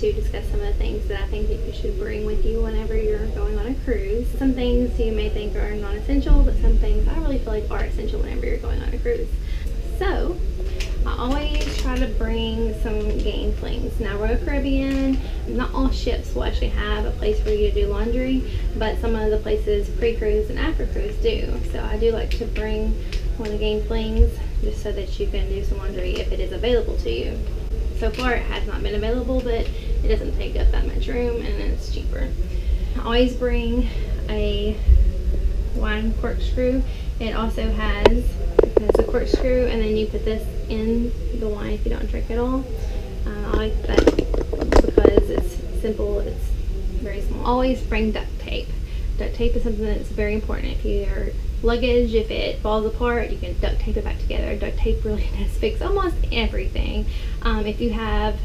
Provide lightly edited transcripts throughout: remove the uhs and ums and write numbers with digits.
to discuss some of the things that I think that you should bring with you whenever you're going on a cruise. Some things you may think are non-essential, but some things I really feel like are essential whenever you're going on a cruise. So I always try to bring some game flings. Now, Royal Caribbean, not all ships will actually have a place for you to do laundry, but some of the places pre-cruise and after cruise do. So I do like to bring one of the game flings just so that you can do some laundry if it is available to you. So far it has not been available, but it doesn't take up that much room and it's cheaper. I always bring a wine corkscrew. It also has a corkscrew, and then you put this in the wine if you don't drink it all. I like that because it's simple, it's very small. Always bring duct tape. Duct tape is something that's very important. If your luggage, if it falls apart, you can duct tape it back together. Duct tape really does fix almost everything. If you have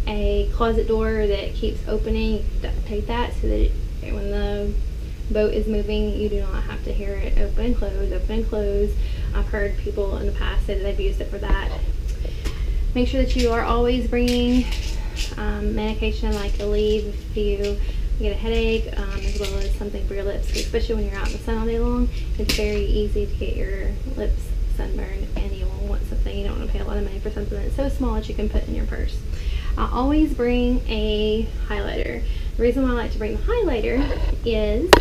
a closet door that keeps opening, you can duct tape that so that when the boat is moving, you do not have to hear it open and close, open and close. I've heard people in the past say that they've used it for that. Make sure that you are always bringing medication like Aleve if you get a headache, as well as something for your lips, especially when you're out in the sun all day long. It's very easy to get your lips sunburned, and you will want something. You don't want to pay a lot of money for something that's so small that you can put in your purse. I always bring a highlighter. The reason why I like to bring the highlighter is,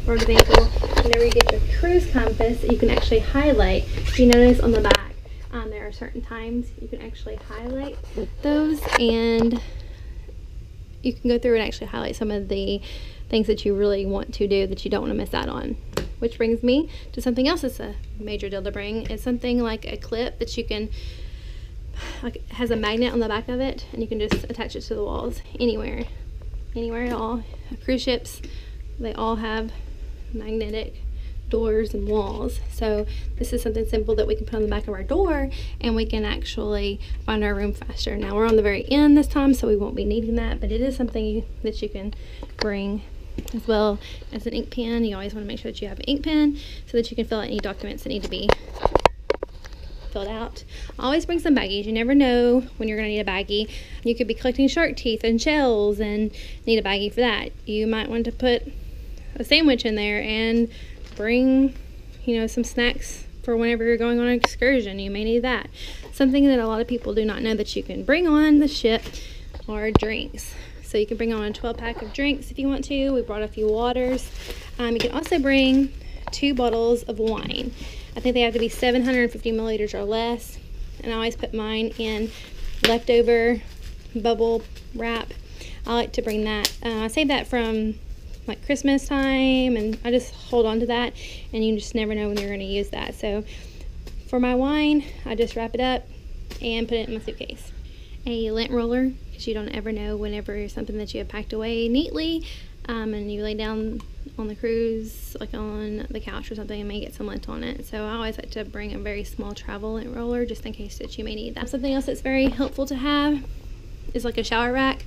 for example, whenever you get your cruise compass, you can actually highlight. If you notice on the back, there are certain times you can actually highlight those, and you can go through and actually highlight some of the things that you really want to do that you don't want to miss out on. Which brings me to something else that's a major deal to bring. It's something like a clip that you can, like, it has a magnet on the back of it, and you can just attach it to the walls anywhere at all. Cruise ships, they all have magnetic doors and walls, so this is something simple that we can put on the back of our door, and we can actually find our room faster. Now, we're on the very end this time, so we won't be needing that, but it is something that you can bring, as well as an ink pen. You always want to make sure that you have an ink pen so that you can fill out any documents that need to be filled out. Always bring some baggies. You never know when you're going to need a baggie. You could be collecting shark teeth and shells and need a baggie for that. You might want to put a sandwich in there and bring, you know, some snacks for whenever you're going on an excursion. You may need that. Something that a lot of people do not know that you can bring on the ship are drinks. So you can bring on a 12-pack of drinks if you want to. We brought a few waters. You can also bring 2 bottles of wine. I think they have to be 750 milliliters or less. And I always put mine in leftover bubble wrap. I like to bring that. I save that from like Christmas time, and I just hold on to that, and you just never know when you're going to use that. So for my wine, I just wrap it up and put it in my suitcase. A lint roller, because you don't ever know whenever something that you have packed away neatly, and you lay down on the cruise, like on the couch or something, and may get some lint on it. So I always like to bring a very small travel lint roller just in case that you may need that. Something else that's very helpful to have is like a shower rack.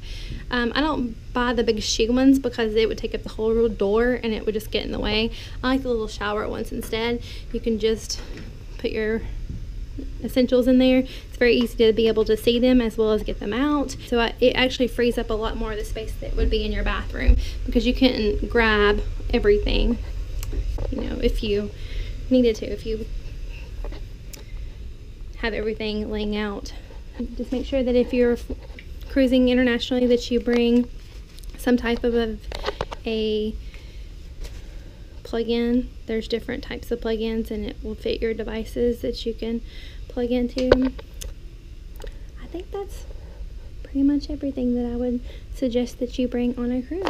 I don't buy the big sheet ones because it would take up the whole door and it would just get in the way. I like the little shower ones instead. You can just put your essentials in there. It's very easy to be able to see them as well as get them out. So it actually frees up a lot more of the space that would be in your bathroom, because you couldn't grab everything, you know, if you needed to, if you have everything laying out. Just make sure that if you're cruising internationally that you bring some type of a plug-in. There's different types of plug-ins, and it will fit your devices that you can plug into. I think that's pretty much everything that I would suggest that you bring on a cruise.